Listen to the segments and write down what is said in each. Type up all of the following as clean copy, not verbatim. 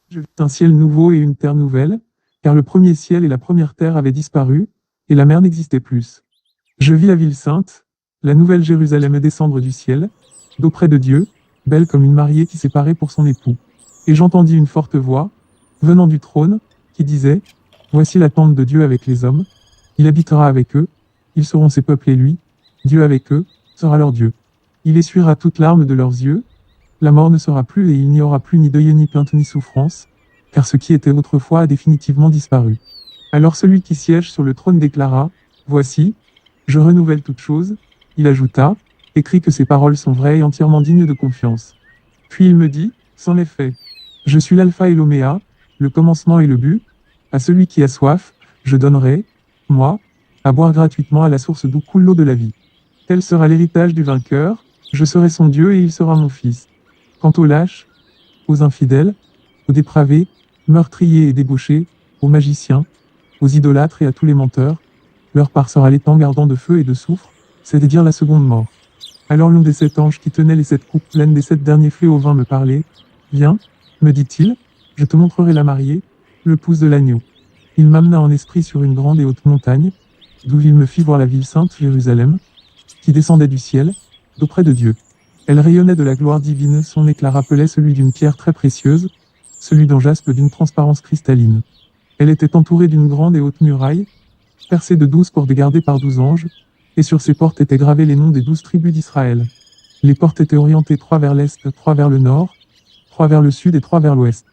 Je vis un ciel nouveau et une terre nouvelle, car le premier ciel et la première terre avaient disparu, et la mer n'existait plus. Je vis la ville sainte, la nouvelle Jérusalem descendre du ciel, d'auprès de Dieu, belle comme une mariée qui s'est parée pour son époux. Et j'entendis une forte voix, venant du trône, qui disait, Voici la tente de Dieu avec les hommes, il habitera avec eux, ils seront ses peuples et lui, Dieu avec eux, sera leur Dieu. Il essuiera toute larme de leurs yeux, la mort ne sera plus et il n'y aura plus ni deuil ni plainte ni souffrance, car ce qui était autrefois a définitivement disparu. Alors celui qui siège sur le trône déclara, Voici, je renouvelle toutes choses. Il ajouta, Écris que ces paroles sont vraies et entièrement dignes de confiance. Puis il me dit, C'en est fait. Je suis l'alpha et l'oméa, le commencement et le but. À celui qui a soif, je donnerai, moi, à boire gratuitement à la source d'où coule l'eau de la vie. Tel sera l'héritage du vainqueur, je serai son Dieu et il sera mon fils. Quant aux lâches, aux infidèles, aux dépravés, meurtriers et débauchés, aux magiciens, aux idolâtres et à tous les menteurs, leur part sera l'étang ardent de feu et de soufre, c'est-à-dire la seconde mort. Alors l'un des 7 anges qui tenaient les 7 coupes pleines des 7 derniers fléaux au vin me parlait. Viens, me dit-il, je te montrerai la mariée, l'épouse de l'agneau. Il m'amena en esprit sur une grande et haute montagne, d'où il me fit voir la ville sainte, Jérusalem, qui descendait du ciel, d'auprès de Dieu. Elle rayonnait de la gloire divine, son éclat rappelait celui d'une pierre très précieuse, celui d'un jaspe d'une transparence cristalline. Elle était entourée d'une grande et haute muraille, percée de 12 portes gardées par 12 anges, et sur ces portes étaient gravés les noms des 12 tribus d'Israël. Les portes étaient orientées 3 vers l'est, 3 vers le nord, 3 vers le sud et 3 vers l'ouest.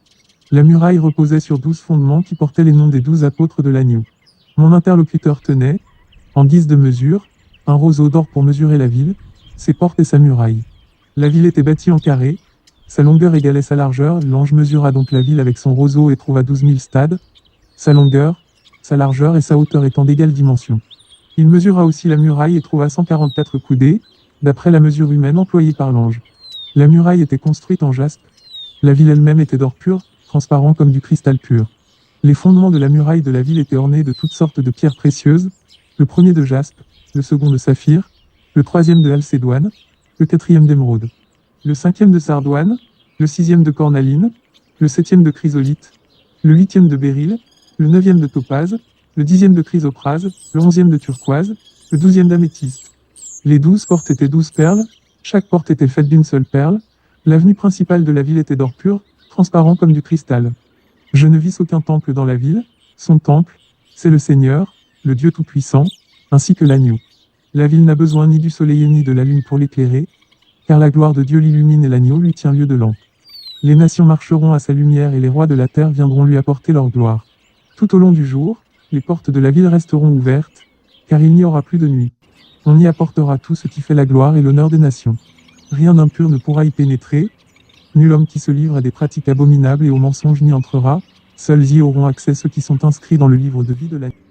La muraille reposait sur 12 fondements qui portaient les noms des 12 apôtres de l'agneau. Mon interlocuteur tenait, en guise de mesure, un roseau d'or pour mesurer la ville, ses portes et sa muraille. La ville était bâtie en carré, sa longueur égalait sa largeur, l'ange mesura donc la ville avec son roseau et trouva 12 000 stades, sa longueur, sa largeur et sa hauteur étant d'égale dimension. Il mesura aussi la muraille et trouva 144 coudées, d'après la mesure humaine employée par l'ange. La muraille était construite en jaspe. La ville elle-même était d'or pur, transparent comme du cristal pur. Les fondements de la muraille de la ville étaient ornés de toutes sortes de pierres précieuses, le premier de jaspe, le second de saphir, le troisième de halcédoine, le quatrième d'émeraude, le cinquième de sardoine, le sixième de cornaline, le septième de chrysolite, le huitième de béryl, le neuvième de topaze, le 10e de chrysoprase, le 11e de turquoise, le 12e d'améthyste. Les 12 portes étaient 12 perles, chaque porte était faite d'une seule perle, l'avenue principale de la ville était d'or pur, transparent comme du cristal. Je ne vis aucun temple dans la ville, son temple, c'est le Seigneur, le Dieu Tout-Puissant, ainsi que l'agneau. La ville n'a besoin ni du soleil ni de la lune pour l'éclairer, car la gloire de Dieu l'illumine et l'agneau lui tient lieu de lampe. Les nations marcheront à sa lumière et les rois de la terre viendront lui apporter leur gloire. Tout au long du jour, les portes de la ville resteront ouvertes, car il n'y aura plus de nuit. On y apportera tout ce qui fait la gloire et l'honneur des nations. Rien d'impur ne pourra y pénétrer, nul homme qui se livre à des pratiques abominables et aux mensonges n'y entrera, seuls y auront accès ceux qui sont inscrits dans le livre de vie de l'agneau.